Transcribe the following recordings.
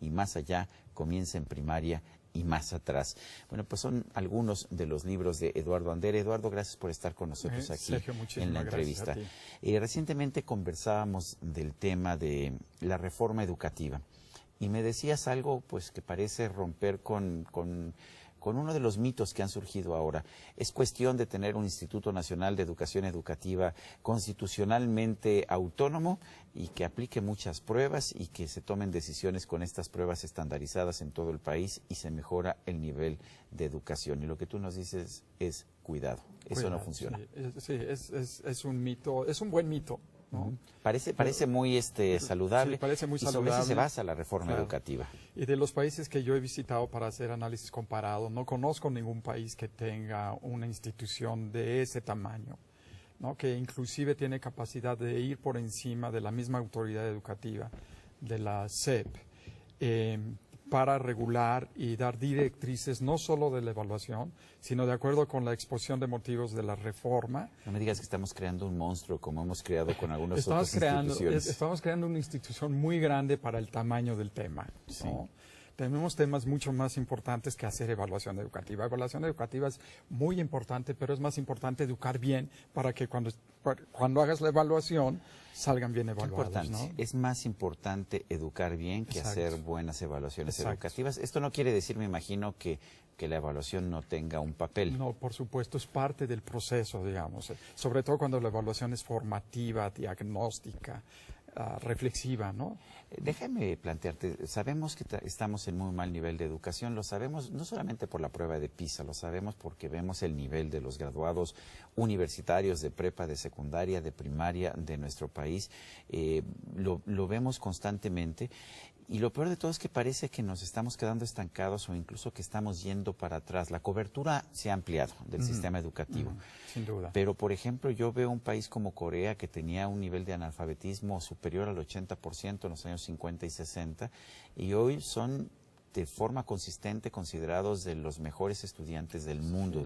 y más allá, comienza en primaria y más atrás. Bueno, pues son algunos de los libros de Eduardo Andere. Eduardo, gracias por estar con nosotros aquí Sergio, en la entrevista. Recientemente conversábamos del tema de la reforma educativa y me decías algo pues que parece romper con uno de los mitos que han surgido ahora. Es cuestión de tener un Instituto Nacional de Educación Educativa constitucionalmente autónomo y que aplique muchas pruebas y que se tomen decisiones con estas pruebas estandarizadas en todo el país y se mejora el nivel de educación. Y lo que tú nos dices es cuidado, eso no funciona. Sí, es un mito, es un buen mito, ¿no? Parece muy saludable, sí, parece muy y sobre eso se basa la reforma educativa. Y de los países que yo he visitado para hacer análisis comparado, no conozco ningún país que tenga una institución de ese tamaño, ¿no? Que inclusive tiene capacidad de ir por encima de la misma autoridad educativa, de la SEP, para regular y dar directrices no solo de la evaluación, sino de acuerdo con la exposición de motivos de la reforma. No me digas que estamos creando un monstruo como hemos creado con algunas otras instituciones. Estamos creando una institución muy grande para el tamaño del tema, ¿no? Sí. Tenemos temas mucho más importantes que hacer evaluación educativa. Evaluación educativa es muy importante, pero es más importante educar bien para que cuando hagas la evaluación salgan bien evaluados, ¿no? Es más importante educar bien que hacer buenas evaluaciones educativas. Esto no quiere decir, me imagino, que la evaluación no tenga un papel. No, por supuesto, es parte del proceso, digamos. Sobre todo cuando la evaluación es formativa, diagnóstica, reflexiva, ¿no? Déjame plantearte, sabemos que estamos en muy mal nivel de educación, lo sabemos no solamente por la prueba de PISA, lo sabemos porque vemos el nivel de los graduados universitarios de prepa, de secundaria, de primaria de nuestro país, lo vemos constantemente. Y lo peor de todo es que parece que nos estamos quedando estancados o incluso que estamos yendo para atrás. La cobertura se ha ampliado del sistema educativo. Sin duda. Pero, por ejemplo, yo veo un país como Corea que tenía un nivel de analfabetismo superior al 80% en los años 50 y 60 y hoy son de forma consistente considerados de los mejores estudiantes del mundo, de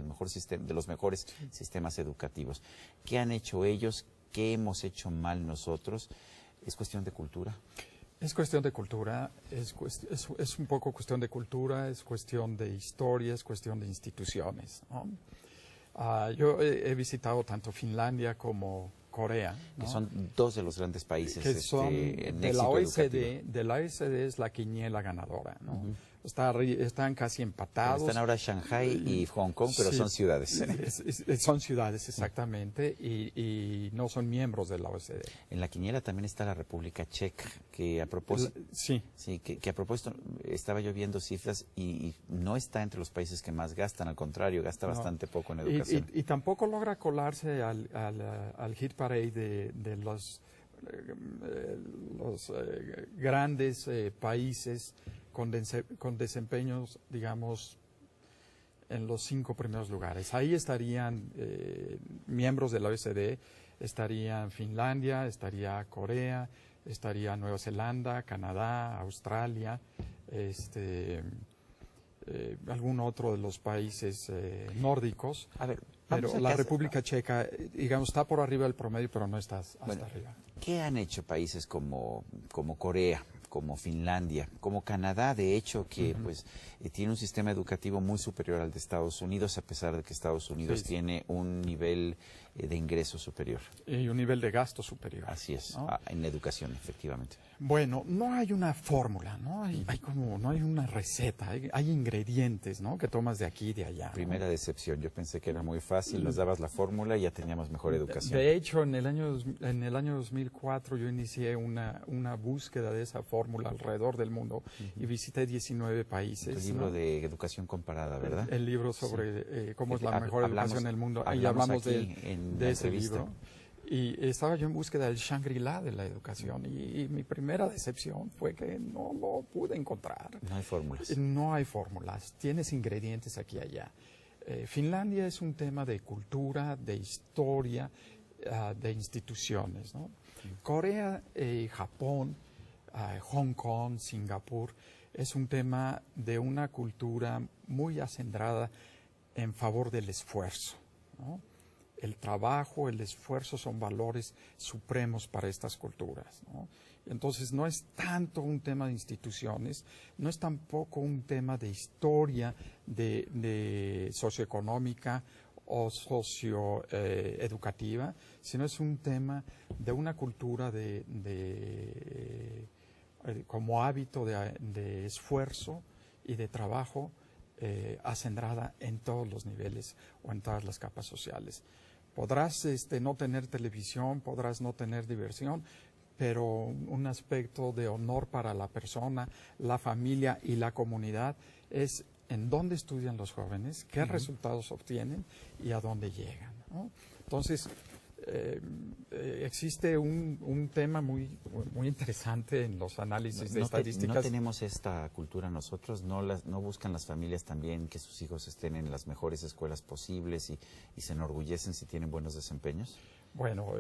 los mejores sistemas educativos. ¿Qué han hecho ellos? ¿Qué hemos hecho mal nosotros? ¿Es cuestión de cultura? Es cuestión de cultura, es un poco cuestión de cultura, es cuestión de historia, es cuestión de instituciones, ¿no? Yo he visitado tanto Finlandia como Corea, ¿no? Que son dos de los grandes países que son en de la éxito OECD. educativo. De la OECD es la quiniela ganadora, ¿no? Están casi empatados. Están ahora Shanghai y Hong Kong, pero son ciudades. Son ciudades, exactamente, y no son miembros de la OECD. En la quiniela también está la República Checa, que a propósito, que a propósito estaba yo viendo cifras y no está entre los países que más gastan, al contrario, gasta bastante poco en educación. Y tampoco logra colarse al hit parade de los grandes países con desempeños, digamos, en los 5 primeros lugares. Ahí estarían miembros de la OECD, estarían Finlandia, estaría Corea, estaría Nueva Zelanda, Canadá, Australia, algún otro de los países nórdicos. A ver, pero la República Checa, digamos, está por arriba del promedio, pero no está hasta arriba. ¿Qué han hecho países como Corea, como Finlandia, como Canadá, de hecho, que tiene un sistema educativo muy superior al de Estados Unidos, a pesar de que Estados Unidos tiene un nivel de ingreso superior? Y un nivel de gasto superior. Así es, ¿no? En educación, efectivamente. Bueno, no hay una fórmula, ¿no? No hay una receta, hay ingredientes, ¿no? Que tomas de aquí y de allá. Primera decepción, yo pensé que era muy fácil, nos dabas la fórmula y ya teníamos mejor educación. De hecho, en el año 2004 yo inicié una búsqueda de esa fórmula alrededor del mundo y visité 19 países. El libro de educación comparada, ¿verdad? El libro sobre cómo es la mejor educación en el mundo. Y hablamos de ese libro. Y estaba yo en búsqueda del Shangri-La de la educación y mi primera decepción fue que no lo pude encontrar. No hay fórmulas. No hay fórmulas, tienes ingredientes aquí y allá. Finlandia es un tema de cultura, de historia, de instituciones, ¿no? Corea, Japón, Hong Kong, Singapur, es un tema de una cultura muy acendrada en favor del esfuerzo, ¿no? El trabajo, el esfuerzo son valores supremos para estas culturas, ¿no? Entonces no es tanto un tema de instituciones, no es tampoco un tema de historia de socioeconómica o socioeducativa, sino es un tema de una cultura como hábito de esfuerzo y de trabajo acendrada en todos los niveles o en todas las capas sociales. Podrás no tener televisión, podrás no tener diversión, pero un aspecto de honor para la persona, la familia y la comunidad es en dónde estudian los jóvenes, qué resultados obtienen y a dónde llegan, ¿no? Entonces, existe un tema muy interesante en los análisis de estadísticas. ¿No tenemos esta cultura nosotros? ¿No buscan las familias también que sus hijos estén en las mejores escuelas posibles y se enorgullecen si tienen buenos desempeños? Bueno,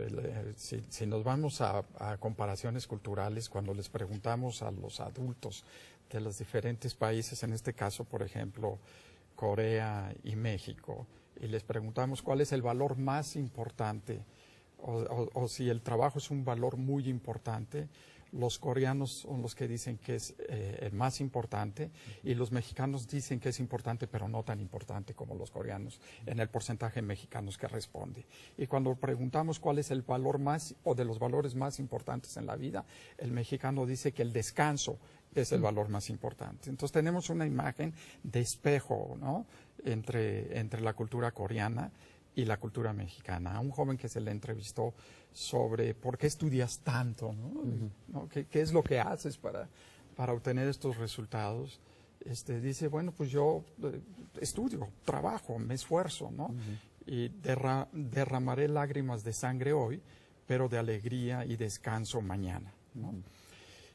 si nos vamos a comparaciones culturales, cuando les preguntamos a los adultos de los diferentes países, en este caso, por ejemplo, Corea y México, y les preguntamos cuál es el valor más importante o si el trabajo es un valor muy importante, los coreanos son los que dicen que es el más importante y los mexicanos dicen que es importante, pero no tan importante como los coreanos en el porcentaje de mexicanos que responde. Y cuando preguntamos cuál es el valor más o de los valores más importantes en la vida, el mexicano dice que el descanso es el valor más importante. Entonces tenemos una imagen de espejo, ¿no?, entre la cultura coreana y la cultura mexicana. A un joven que se le entrevistó sobre por qué estudias tanto, ¿no? ¿Qué es lo que haces para obtener estos resultados? Dice, bueno, pues yo estudio, trabajo, me esfuerzo, ¿no? Y derramaré lágrimas de sangre hoy, pero de alegría y descanso mañana, ¿no?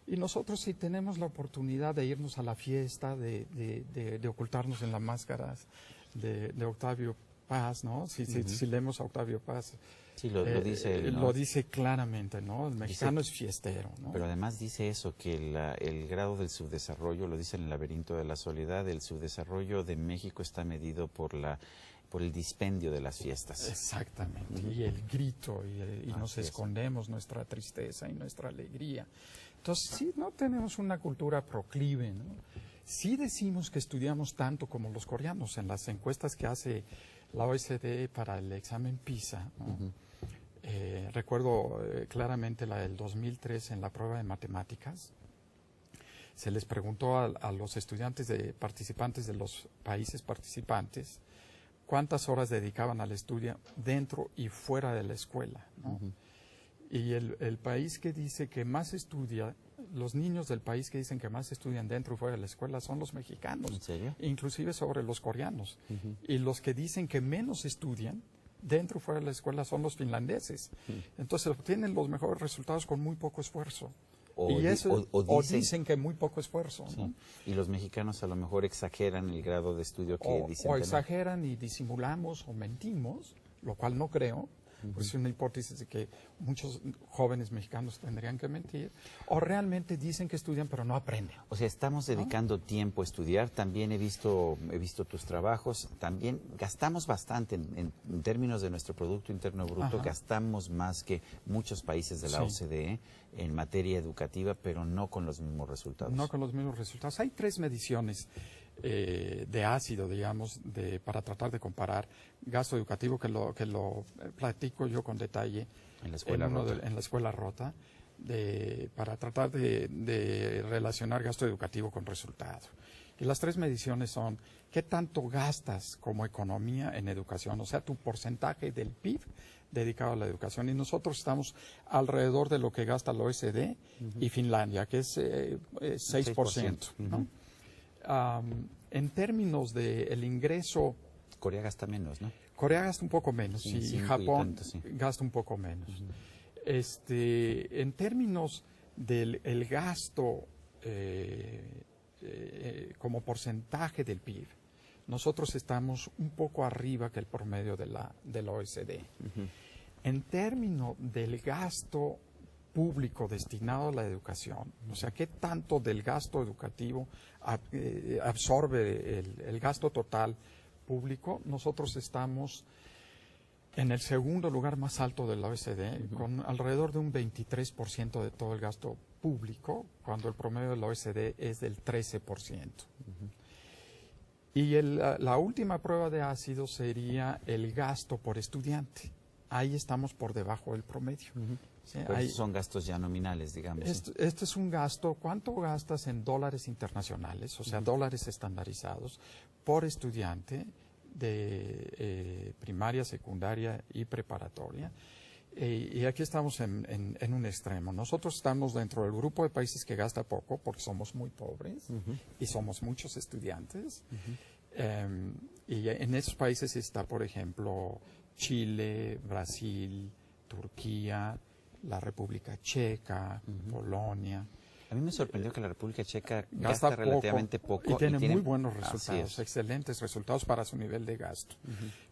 Y nosotros sí tenemos la oportunidad de irnos a la fiesta, de ocultarnos en las máscaras de Octavio Paz, ¿no? Si leemos a Octavio Paz, sí, lo dice él, ¿no? Lo dice claramente, ¿no? El mexicano es fiestero, ¿no? Pero además dice eso, que el grado del subdesarrollo, lo dice en el laberinto de la soledad, el subdesarrollo de México está medido por el dispendio de las fiestas. Exactamente, y el grito, y nos escondemos nuestra tristeza y nuestra alegría. Entonces, sí, no tenemos una cultura proclive, ¿no? Sí decimos que estudiamos tanto como los coreanos en las encuestas que hace la OECD para el examen PISA, ¿no? Recuerdo claramente la del 2003 en la prueba de matemáticas. Se les preguntó a los estudiantes participantes de los países participantes cuántas horas dedicaban al estudio dentro y fuera de la escuela, ¿no? Y el país que dice que más estudia, los niños del país que dicen que más estudian dentro y fuera de la escuela son los mexicanos. ¿En serio? Inclusive sobre los coreanos. Y los que dicen que menos estudian dentro y fuera de la escuela son los finlandeses. Entonces obtienen los mejores resultados con muy poco esfuerzo. O dicen que muy poco esfuerzo, ¿no? Y los mexicanos a lo mejor exageran el grado de estudio que dicen tener. Exageran y disimulamos o mentimos, lo cual no creo. Pues es una hipótesis de que muchos jóvenes mexicanos tendrían que mentir, o realmente dicen que estudian pero no aprenden. O sea, estamos dedicando tiempo a estudiar. También he visto tus trabajos. También gastamos bastante en términos de nuestro Producto Interno Bruto. Gastamos más que muchos países de la OCDE en materia educativa, pero no con los mismos resultados. No con los mismos resultados. Hay 3 mediciones de ácido, digamos, para tratar de comparar gasto educativo, que lo platico yo con detalle en la escuela rota, para tratar de relacionar gasto educativo con resultado. Y las 3 mediciones son qué tanto gastas como economía en educación, o sea, tu porcentaje del PIB dedicado a la educación. Y nosotros estamos alrededor de lo que gasta la OECD y Finlandia, que es 6%, ¿no? En términos del ingreso, Corea gasta menos, ¿no? Corea gasta un poco menos, y Japón gasta un poco menos. En términos del gasto como porcentaje del PIB, nosotros estamos un poco arriba que el promedio de la OECD. En términos del gasto público destinado a la educación, o sea, qué tanto del gasto educativo absorbe el gasto total público, nosotros estamos en el segundo lugar más alto de la OECD, con alrededor de un 23% de todo el gasto público, cuando el promedio de la OECD es del 13%. Y la última prueba de ácido sería el gasto por estudiante. Ahí estamos por debajo del promedio. ¿Sí? Ahí, son gastos ya nominales, digamos. Este es un gasto, ¿cuánto gastas en dólares internacionales, o sea, dólares estandarizados, por estudiante de primaria, secundaria y preparatoria? Y aquí estamos en un extremo. Nosotros estamos dentro del grupo de países que gasta poco porque somos muy pobres y somos muchos estudiantes. Y en esos países está, por ejemplo, Chile, Brasil, Turquía, la República Checa, Polonia. A mí me sorprendió que la República Checa gasta relativamente poco. Y tiene muy buenos resultados, excelentes resultados para su nivel de gasto.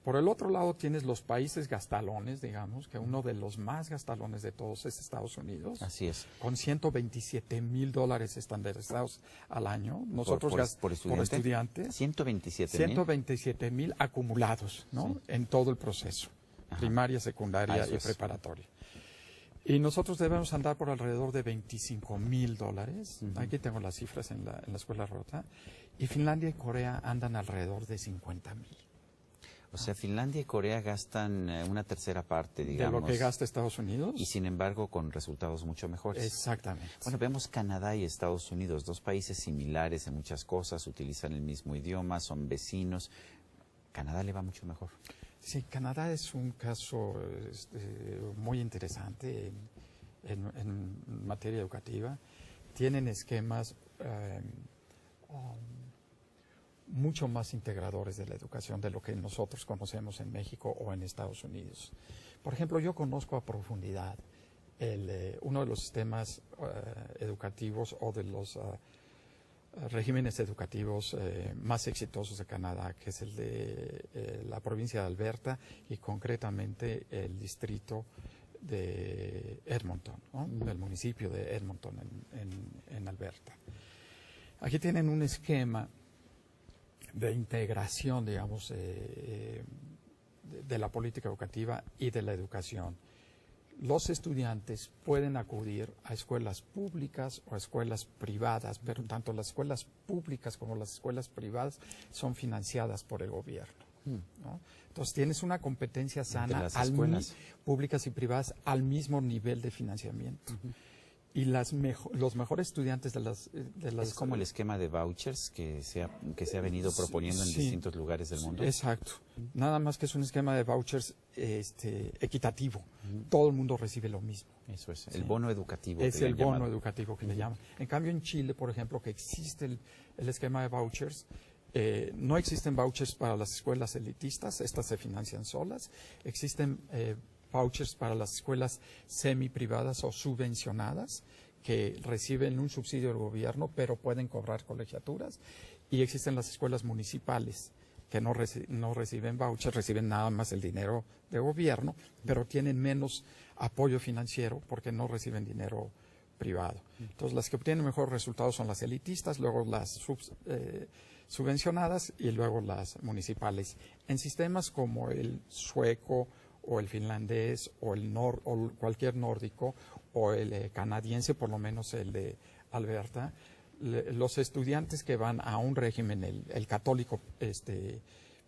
Por el otro lado tienes los países gastalones, digamos, que uno de los más gastalones de todos es Estados Unidos. Así es. Con $127,000 estandarizados al año. Nosotros por estudiante. 127,000 acumulados, ¿no? Sí. En todo el proceso. Primaria, secundaria y preparatoria. Y nosotros debemos andar por alrededor de $25,000. Aquí tengo las cifras en la escuela rota. Y Finlandia y Corea andan alrededor de $50,000. O sea, Finlandia y Corea gastan una tercera parte, digamos. De lo que gasta Estados Unidos. Y sin embargo, con resultados mucho mejores. Exactamente. Bueno, vemos Canadá y Estados Unidos, dos países similares en muchas cosas, utilizan el mismo idioma, son vecinos. Canadá le va mucho mejor. Sí, Canadá es un caso muy interesante en materia educativa. Tienen esquemas mucho más integradores de la educación de lo que nosotros conocemos en México o en Estados Unidos. Por ejemplo, yo conozco a profundidad uno de los sistemas educativos o de los regímenes educativos más exitosos de Canadá, que es el de la provincia de Alberta y concretamente el distrito de Edmonton, ¿no? El municipio de Edmonton en Alberta. Aquí tienen un esquema de integración, digamos, de la política educativa y de la educación. Los estudiantes pueden acudir a escuelas públicas o a escuelas privadas, pero tanto las escuelas públicas como las escuelas privadas son financiadas por el gobierno, ¿no? Entonces tienes una competencia sana públicas y privadas al mismo nivel de financiamiento. Y los mejores estudiantes de las es como el esquema de vouchers que se ha venido proponiendo en distintos lugares del mundo. Exacto. Nada más que es un esquema de vouchers equitativo. Todo el mundo recibe lo mismo. Eso es, el bono educativo. Es el bono educativo que le llaman. En cambio, en Chile, por ejemplo, que existe el esquema de vouchers, no existen vouchers para las escuelas elitistas, estas se financian solas. Existen vouchers para las escuelas semi-privadas o subvencionadas que reciben un subsidio del gobierno pero pueden cobrar colegiaturas, y existen las escuelas municipales que no reciben vouchers, reciben nada más el dinero de gobierno, pero tienen menos apoyo financiero porque no reciben dinero privado. Entonces, las que obtienen mejores resultados son las elitistas, luego las subvencionadas y luego las municipales. En sistemas como el sueco o el finlandés o o cualquier nórdico o el canadiense, por lo menos el de Alberta, los estudiantes que van a un régimen, el católico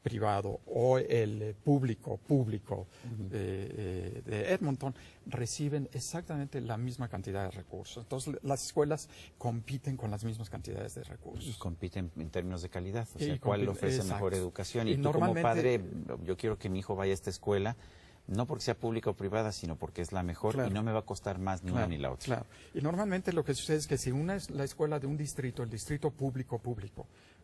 privado o el público de Edmonton, reciben exactamente la misma cantidad de recursos. Entonces, las escuelas compiten con las mismas cantidades de recursos. Y compiten en términos de calidad, o sea, cuál ofrece mejor educación. Y tú como padre, yo quiero que mi hijo vaya a esta escuela, no porque sea pública o privada, sino porque es la mejor, y no me va a costar más ni una ni la otra. Claro. Y normalmente lo que sucede es que si una es la escuela de un distrito, el distrito público,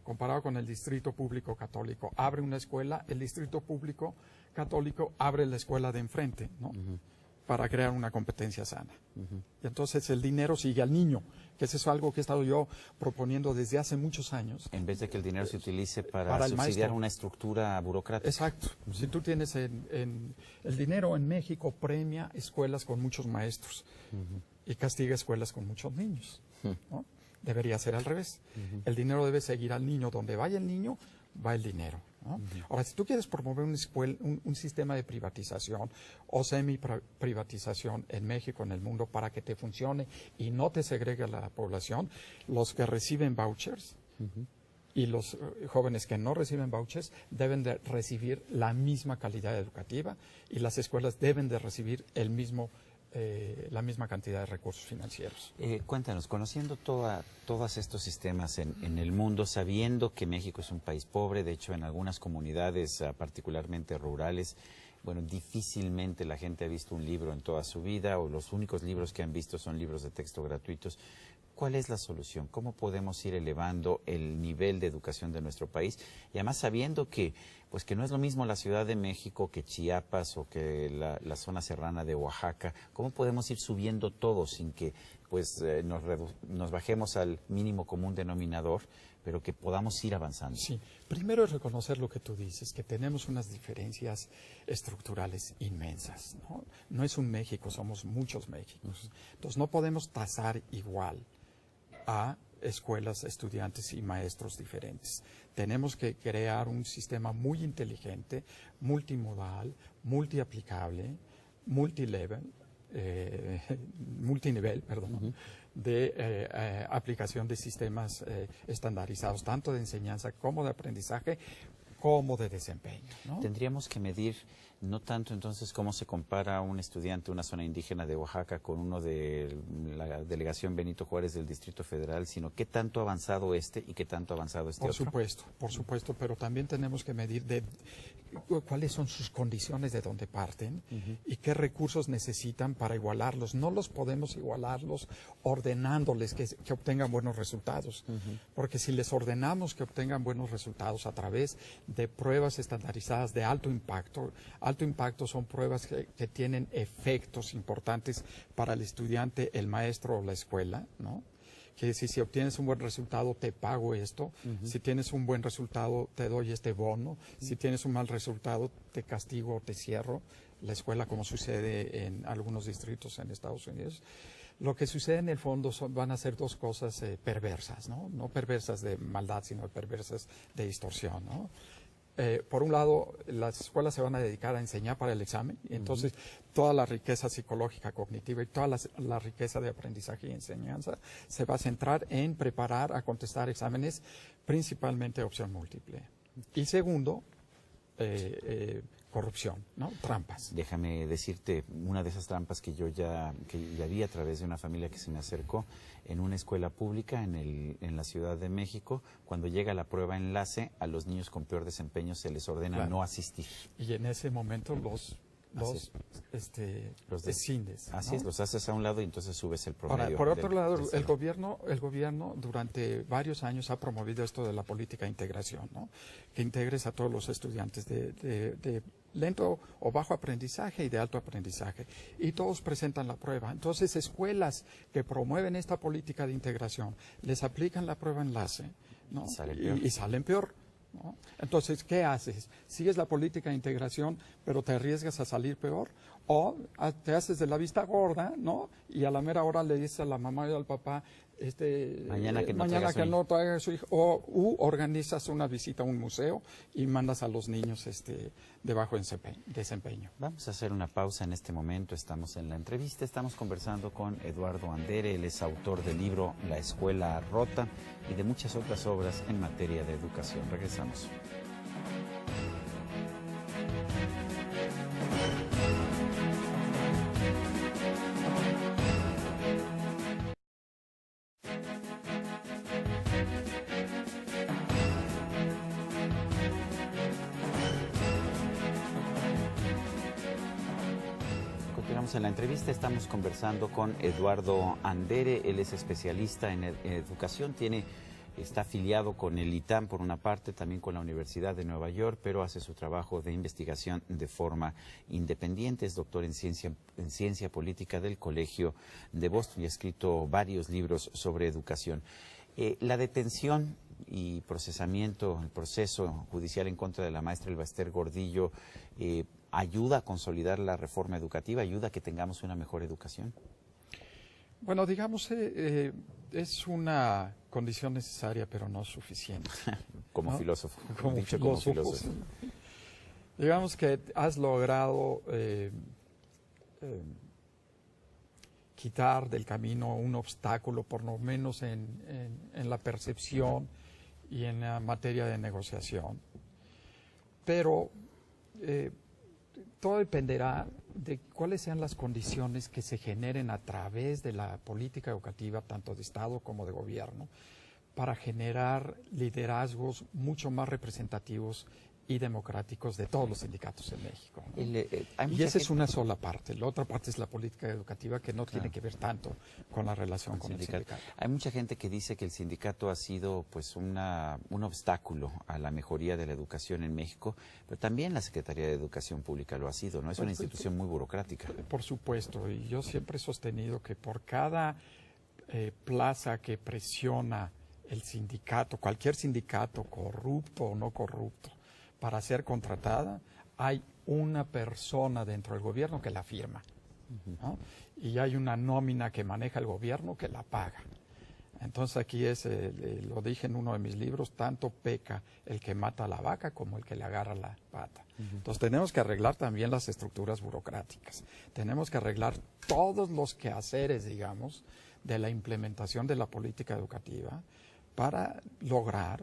comparado con el distrito público católico, abre una escuela, el distrito público católico abre la escuela de enfrente, ¿no? Para crear una competencia sana. Y entonces el dinero sigue al niño, que eso es algo que he estado yo proponiendo desde hace muchos años. En vez de que el dinero se utilice para subsidiar una estructura burocrática. Exacto. Si tú tienes el dinero en México premia escuelas con muchos maestros y castiga escuelas con muchos niños, ¿no? Debería ser al revés. El dinero debe seguir al niño. Donde vaya el niño, va el dinero, ¿no? Ahora, si tú quieres promover un sistema de privatización o semi-privatización en México, en el mundo, para que te funcione y no te segregue a la población, los que reciben vouchers y los jóvenes que no reciben vouchers deben de recibir la misma calidad educativa y las escuelas deben de recibir la misma cantidad de recursos financieros. Cuéntanos, conociendo todos estos sistemas en el mundo, sabiendo que México es un país pobre, de hecho en algunas comunidades particularmente rurales, bueno, difícilmente la gente ha visto un libro en toda su vida o los únicos libros que han visto son libros de texto gratuitos. ¿Cuál es la solución? ¿Cómo podemos ir elevando el nivel de educación de nuestro país? Y además sabiendo que no es lo mismo la Ciudad de México que Chiapas o que la zona serrana de Oaxaca. ¿Cómo podemos ir subiendo todo sin que nos bajemos al mínimo común denominador, pero que podamos ir avanzando? Sí, primero es reconocer lo que tú dices, que tenemos unas diferencias estructurales inmensas, ¿no? No es un México, somos muchos Méxicos. Entonces no podemos tasar igual a escuelas, estudiantes y maestros diferentes. Tenemos que crear un sistema muy inteligente, multimodal, multiaplicable, multinivel, de aplicación de sistemas estandarizados, tanto de enseñanza como de aprendizaje, como de desempeño, ¿no? Tendríamos que medir no tanto entonces cómo se compara un estudiante de una zona indígena de Oaxaca con uno de la delegación Benito Juárez del Distrito Federal, sino qué tanto ha avanzado este y qué tanto ha avanzado este otro. Por supuesto, pero también tenemos que medir cuáles son sus condiciones de donde parten y qué recursos necesitan para igualarlos. No los podemos igualarlos ordenándoles que obtengan buenos resultados, porque si les ordenamos que obtengan buenos resultados a través de pruebas estandarizadas de alto impacto son pruebas que tienen efectos importantes para el estudiante, el maestro o la escuela, ¿no? Que si obtienes un buen resultado te pago esto, si tienes un buen resultado te doy este bono, si tienes un mal resultado te castigo o te cierro la escuela, como sucede en algunos distritos en Estados Unidos. Lo que sucede en el fondo van a ser dos cosas perversas, ¿no? No perversas de maldad, sino perversas de distorsión, ¿no? Por un lado, las escuelas se van a dedicar a enseñar para el examen, y entonces toda la riqueza psicológica, cognitiva y toda la riqueza de aprendizaje y enseñanza se va a centrar en preparar a contestar exámenes, principalmente opción múltiple. Y segundo, corrupción, ¿no? Trampas. Déjame decirte una de esas trampas que ya vi a través de una familia que se me acercó en una escuela pública en la Ciudad de México. Cuando llega la prueba enlace, a los niños con peor desempeño se les ordena no asistir. Y en ese momento los descindes. Así ¿no? es, los haces a un lado y entonces subes el promedio. Ahora, por otro lado, el gobierno durante varios años ha promovido esto de la política de integración, ¿no? Que integres a todos los estudiantes de lento o bajo aprendizaje y de alto aprendizaje. Y todos presentan la prueba. Entonces, escuelas que promueven esta política de integración les aplican la prueba enlace, ¿no? Y salen peor. ¿No? Entonces, ¿qué haces? ¿Sigues la política de integración, pero te arriesgas a salir peor? ¿O te haces de la vista gorda, ¿no? Y a la mera hora le dices a la mamá y al papá, mañana que no traiga a su hijo, o organizas una visita a un museo y mandas a los niños de bajo desempeño. Vamos a hacer una pausa en este momento. Estamos en la entrevista, estamos conversando con Eduardo Andere. Él es autor del libro La Escuela Rota y de muchas otras obras en materia de educación. Regresamos. En la entrevista estamos conversando con Eduardo Andere. Él es especialista en educación, está afiliado con el ITAM por una parte, también con la Universidad de Nueva York, pero hace su trabajo de investigación de forma independiente. Es doctor en ciencia política del Colegio de Boston y ha escrito varios libros sobre educación. La detención y el proceso judicial en contra de la maestra Elba Ester Gordillo, ¿ayuda a consolidar la reforma educativa? ¿Ayuda a que tengamos una mejor educación? Bueno, digamos, es una condición necesaria, pero no suficiente. como ¿no? filósofo. Como Dicho filósofo. como filósofo. Digamos que has logrado quitar del camino un obstáculo, por lo menos en la percepción y en la materia de negociación. Pero todo dependerá de cuáles sean las condiciones que se generen a través de la política educativa, tanto de Estado como de gobierno, para generar liderazgos mucho más representativos y democráticos de todos los sindicatos en México, ¿no? Y esa es una sola parte. La otra parte es la política educativa, que no tiene que ver tanto con la relación con el sindicato. Hay mucha gente que dice que el sindicato ha sido pues un obstáculo a la mejoría de la educación en México, pero también la Secretaría de Educación Pública lo ha sido, ¿no? Es una institución muy burocrática. Por supuesto, y yo siempre he sostenido que por cada plaza que presiona el sindicato, cualquier sindicato, corrupto o no corrupto, para ser contratada, hay una persona dentro del gobierno que la firma, ¿no? Y hay una nómina que maneja el gobierno que la paga. Entonces aquí lo dije en uno de mis libros, tanto peca el que mata a la vaca como el que le agarra la pata. Entonces tenemos que arreglar también las estructuras burocráticas. Tenemos que arreglar todos los quehaceres, digamos, de la implementación de la política educativa para lograr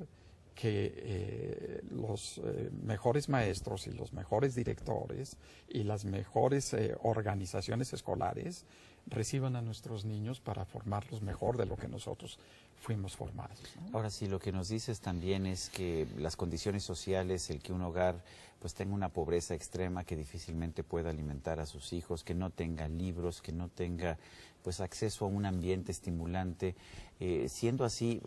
que los mejores maestros y los mejores directores y las mejores organizaciones escolares reciban a nuestros niños para formarlos mejor de lo que nosotros fuimos formados, ¿no? Ahora sí, lo que nos dices también es que las condiciones sociales, el que un hogar pues tenga una pobreza extrema, que difícilmente pueda alimentar a sus hijos, que no tenga libros, que no tenga pues acceso a un ambiente estimulante, siendo así,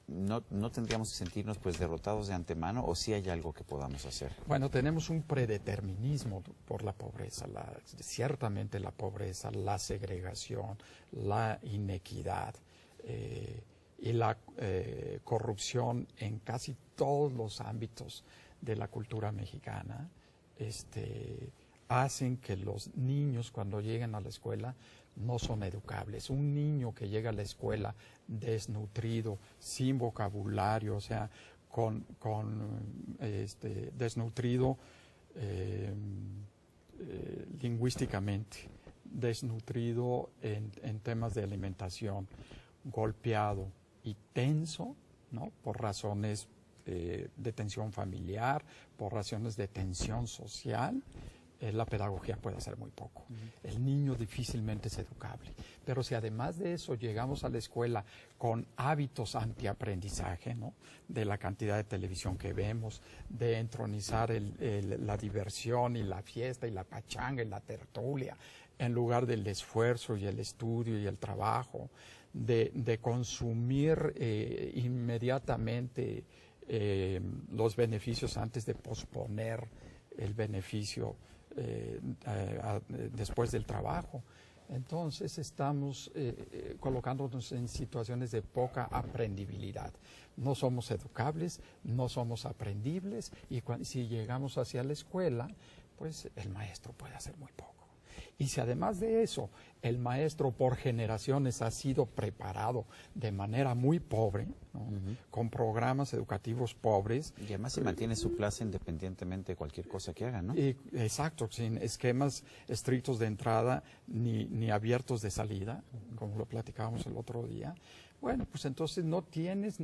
¿no tendríamos que sentirnos pues derrotados de antemano, o sí hay algo que podamos hacer? Bueno, tenemos un predeterminismo por la pobreza, ciertamente la pobreza, la segregación, la inequidad y la corrupción en casi todos los ámbitos de la cultura mexicana, hacen que los niños cuando lleguen a la escuela no son educables. Un niño que llega a la escuela desnutrido, sin vocabulario, o sea, desnutrido lingüísticamente, desnutrido en temas de alimentación, golpeado y tenso, ¿no? Por razones de tensión familiar, por razones de tensión social, la pedagogía puede hacer muy poco. El niño difícilmente es educable. Pero si además de eso llegamos a la escuela con hábitos antiaprendizaje, ¿no? De la cantidad de televisión que vemos, de entronizar la diversión y la fiesta y la pachanga y la tertulia, en lugar del esfuerzo y el estudio y el trabajo, de consumir inmediatamente los beneficios antes de posponer el beneficio después del trabajo. Entonces estamos colocándonos en situaciones de poca aprendibilidad. No somos educables, no somos aprendibles, y si llegamos hacia la escuela, pues el maestro puede hacer muy poco. Y si además de eso el maestro por generaciones ha sido preparado de manera muy pobre, ¿no? Con programas educativos pobres. Y además se mantiene su plaza independientemente de cualquier cosa que haga, ¿no? Exacto, sin esquemas estrictos de entrada ni abiertos de salida, como lo platicábamos el otro día. Bueno, pues entonces no tienes,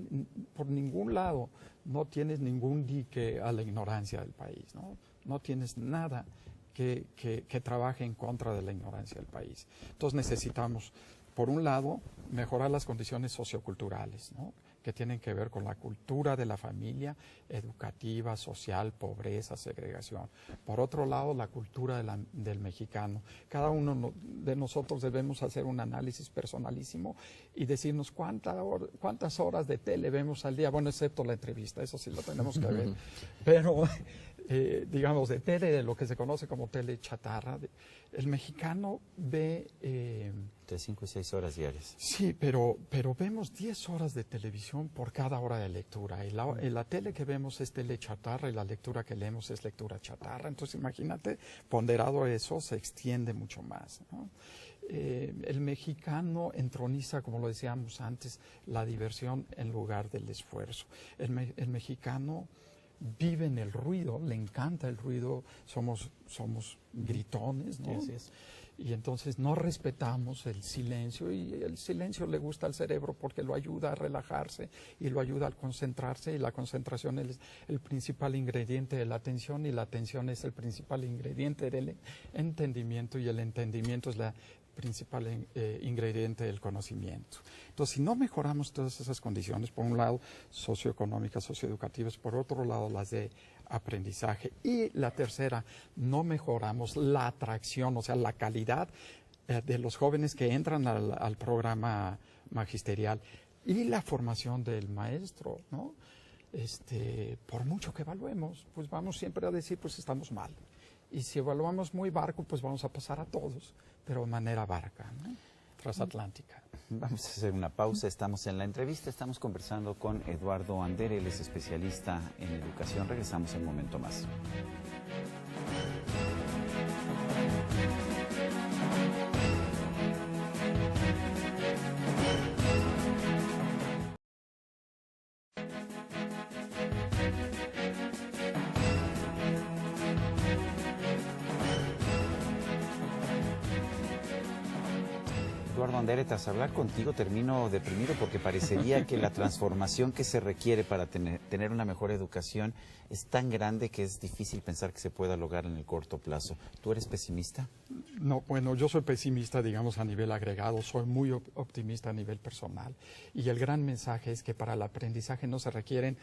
por ningún lado, no tienes ningún dique a la ignorancia del país, ¿no? No tienes nada que trabaje en contra de la ignorancia del país. Entonces necesitamos, por un lado, mejorar las condiciones socioculturales, ¿no? Que tienen que ver con la cultura de la familia, educativa, social, pobreza, segregación. Por otro lado, la cultura del mexicano. Cada uno de nosotros debemos hacer un análisis personalísimo y decirnos cuántas horas de tele vemos al día, bueno, excepto la entrevista, eso sí lo tenemos que ver, pero digamos, de tele, de lo que se conoce como tele chatarra, el mexicano ve... Entre 5 y 6 horas diarias. Sí, pero vemos 10 horas de televisión por cada hora de lectura. Y la tele que vemos es tele chatarra y la lectura que leemos es lectura chatarra. Entonces, imagínate, ponderado eso, se extiende mucho más, ¿no? el mexicano entroniza, como lo decíamos antes, la diversión en lugar del esfuerzo. El mexicano vive en el ruido, le encanta el ruido, somos gritones, ¿no? Así es. Y entonces no respetamos el silencio, y el silencio le gusta al cerebro porque lo ayuda a relajarse y lo ayuda a concentrarse, y la concentración es el principal ingrediente de la atención, y la atención es el principal ingrediente del entendimiento, y el entendimiento es la principal ingrediente del conocimiento. Entonces, si no mejoramos todas esas condiciones, por un lado socioeconómicas, socioeducativas, por otro lado las de aprendizaje, y la tercera, no mejoramos la atracción, o sea, la calidad de los jóvenes que entran al programa magisterial y la formación del maestro, ¿no? Por mucho que evaluemos, pues vamos siempre a decir, pues estamos mal. Y si evaluamos muy barco, pues vamos a pasar a todos, pero de manera barca, ¿no? Transatlántica. Vamos a hacer una pausa, estamos en la entrevista, estamos conversando con Eduardo Andere, él es especialista en educación, regresamos en un momento más. Eduardo Andere, tras hablar contigo termino deprimido porque parecería que la transformación que se requiere para tener una mejor educación es tan grande que es difícil pensar que se pueda lograr en el corto plazo. ¿Tú eres pesimista? No, bueno, yo soy pesimista, digamos, a nivel agregado, soy muy optimista a nivel personal. Y el gran mensaje es que para el aprendizaje no se requieren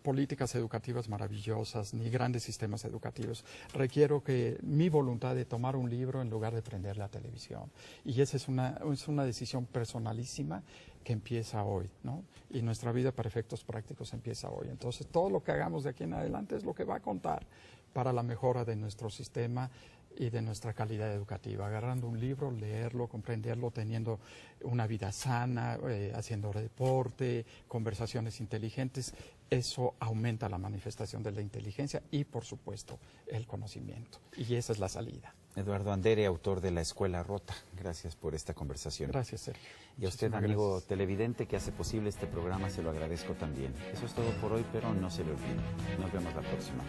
políticas educativas maravillosas ni grandes sistemas educativos. Requiero que mi voluntad de tomar un libro en lugar de prender la televisión. Y esa es una decisión personalísima que empieza hoy, ¿no? Y nuestra vida para efectos prácticos empieza hoy. Entonces, todo lo que hagamos de aquí en adelante es lo que va a contar para la mejora de nuestro sistema y de nuestra calidad educativa. Agarrando un libro, leerlo, comprenderlo, teniendo una vida sana, haciendo deporte, conversaciones inteligentes, eso aumenta la manifestación de la inteligencia y, por supuesto, el conocimiento. Y esa es la salida. Eduardo Andere, autor de La Escuela Rota. Gracias por esta conversación. Gracias, Sergio. Y a usted, amigo televidente, que hace posible este programa, se lo agradezco también. Eso es todo por hoy, pero no se le olvide. Nos vemos la próxima.